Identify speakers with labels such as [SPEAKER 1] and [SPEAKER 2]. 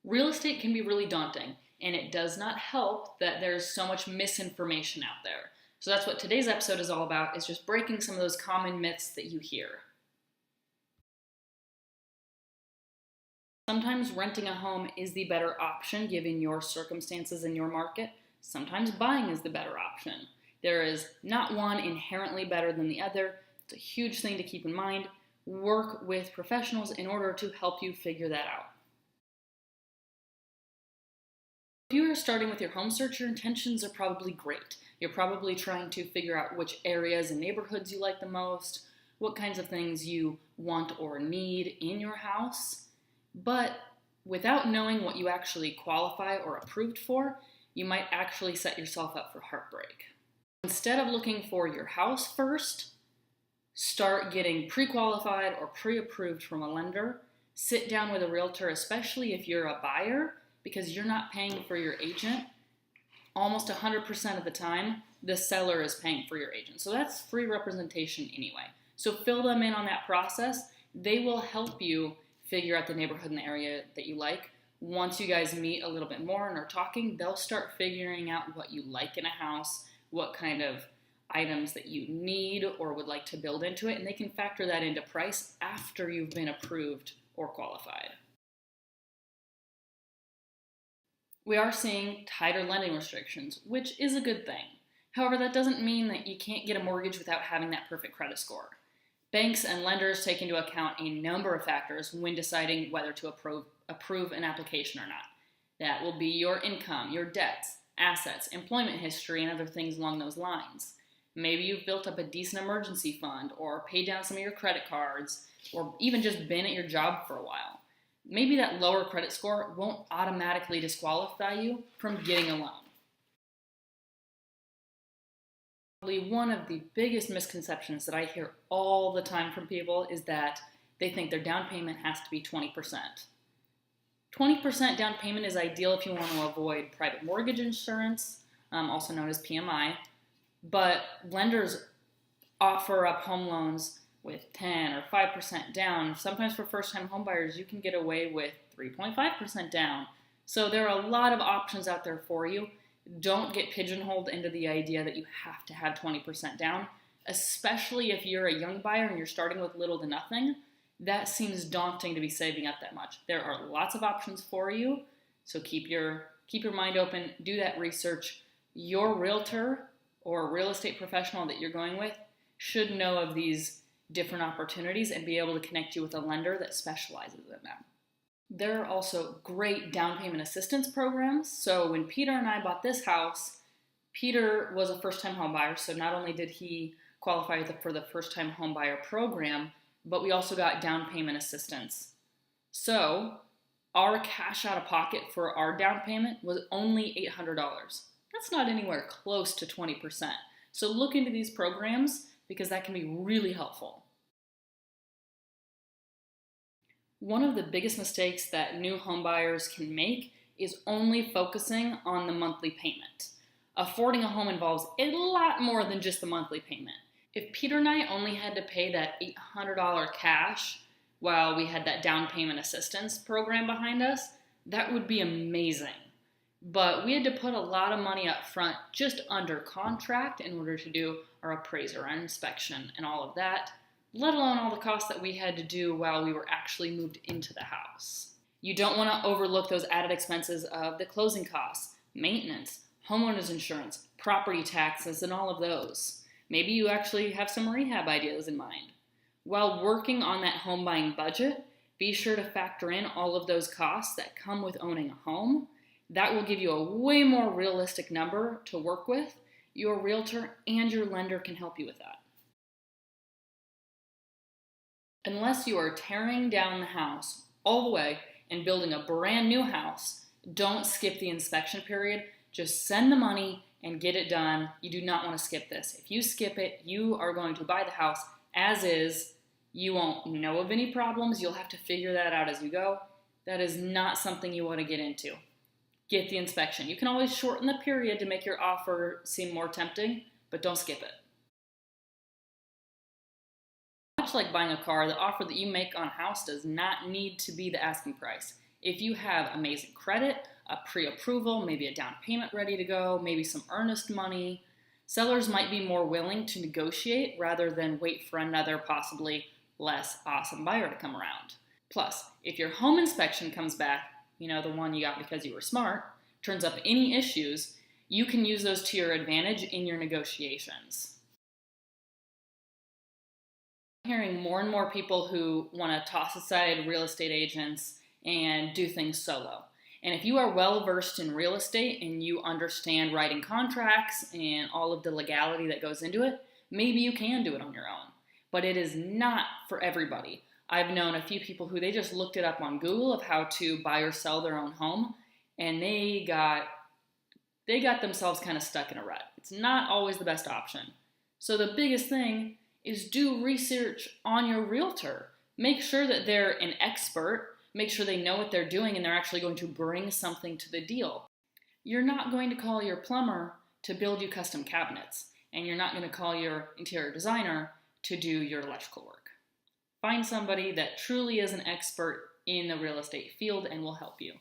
[SPEAKER 1] Real estate can be really daunting, and it does not help that there's so much misinformation out there. So that's what today's episode is all about, is just breaking some of those common myths that you hear. Sometimes renting a home is the better option given your circumstances in your market. Sometimes buying is the better option. There is not one inherently better than the other. It's a huge thing to keep in mind. Work with professionals in order to help you figure that out. If you are starting with your home search, your intentions are probably great. You're probably trying to figure out which areas and neighborhoods you like the most, what kinds of things you want or need in your house. But without knowing what you actually qualify or approved for, you might actually set yourself up for heartbreak. Instead of looking for your house first, start getting pre-qualified or pre-approved from a lender. Sit down with a realtor, especially if you're a buyer, because you're not paying for your agent. Almost 100% of the time, the seller is paying for your agent. So that's free representation anyway. So fill them in on that process. They will help you figure out the neighborhood and the area that you like. Once you guys meet a little bit more and are talking, they'll start figuring out what you like in a house, what kind of items that you need or would like to build into it, and they can factor that into price after you've been approved or qualified. We are seeing tighter lending restrictions, which is a good thing. However, that doesn't mean that you can't get a mortgage without having that perfect credit score. Banks and lenders take into account a number of factors when deciding whether to approve an application or not. That will be your income, your debts, assets, employment history, and other things along those lines. Maybe you've built up a decent emergency fund or paid down some of your credit cards or even just been at your job for a while. Maybe that lower credit score won't automatically disqualify you from getting a loan. Probably one of the biggest misconceptions that I hear all the time from people is that they think their down payment has to be 20%. 20% down payment is ideal if you want to avoid private mortgage insurance, also known as PMI, but lenders offer up home loans with 10 or 5% down. Sometimes for first-time homebuyers, you can get away with 3.5% down. So there are a lot of options out there for you. Don't get pigeonholed into the idea that you have to have 20% down, especially if you're a young buyer and you're starting with little to nothing. That seems daunting to be saving up that much. There are lots of options for you, so keep your mind open, do that research. Your realtor or real estate professional that you're going with should know of these different opportunities and be able to connect you with a lender that specializes in them. There are also great down payment assistance programs. So when Peter and I bought this house, Peter was a first-time home buyer, so not only did he qualify for the first-time home buyer program, but we also got down payment assistance. So our cash out of pocket for our down payment was only $800. That's not anywhere close to 20%. So look into these programs because that can be really helpful. One of the biggest mistakes that new home buyers can make is only focusing on the monthly payment. Affording a home involves a lot more than just the monthly payment. If Peter and I only had to pay that $800 cash while we had that down payment assistance program behind us, that would be amazing. But we had to put a lot of money up front just under contract in order to do our appraiser, our inspection, and all of that, let alone all the costs that we had to do while we were actually moved into the house. You don't want to overlook those added expenses of the closing costs, maintenance, homeowners insurance, property taxes, and all of those. Maybe you actually have some rehab ideas in mind. While working on that home buying budget, be sure to factor in all of those costs that come with owning a home. That will give you a way more realistic number to work with. Your realtor and your lender can help you with that. Unless you are tearing down the house all the way and building a brand new house, don't skip the inspection period. Just send the money and get it done. You do not want to skip this. If you skip it, you are going to buy the house as is. You won't know of any problems. You'll have to figure that out as you go. That is not something you want to get into. Get the inspection. You can always shorten the period to make your offer seem more tempting, but don't skip it. Much like buying a car, the offer that you make on a house does not need to be the asking price. If you have amazing credit, a pre-approval, maybe a down payment ready to go, maybe some earnest money, sellers might be more willing to negotiate rather than wait for another possibly less awesome buyer to come around. Plus, if your home inspection comes back, the one you got because you were smart, turns up any issues, you can use those to your advantage in your negotiations. I'm hearing more and more people who want to toss aside real estate agents and do things solo. And if you are well versed in real estate and you understand writing contracts and all of the legality that goes into it, maybe you can do it on your own. But it is not for everybody. I've known a few people who they just looked it up on Google of how to buy or sell their own home, and they got themselves kind of stuck in a rut. It's not always the best option. So the biggest thing is do research on your realtor. Make sure that they're an expert. Make sure they know what they're doing and they're actually going to bring something to the deal. You're not going to call your plumber to build you custom cabinets, and you're not going to call your interior designer to do your electrical work. Find somebody that truly is an expert in the real estate field and will help you.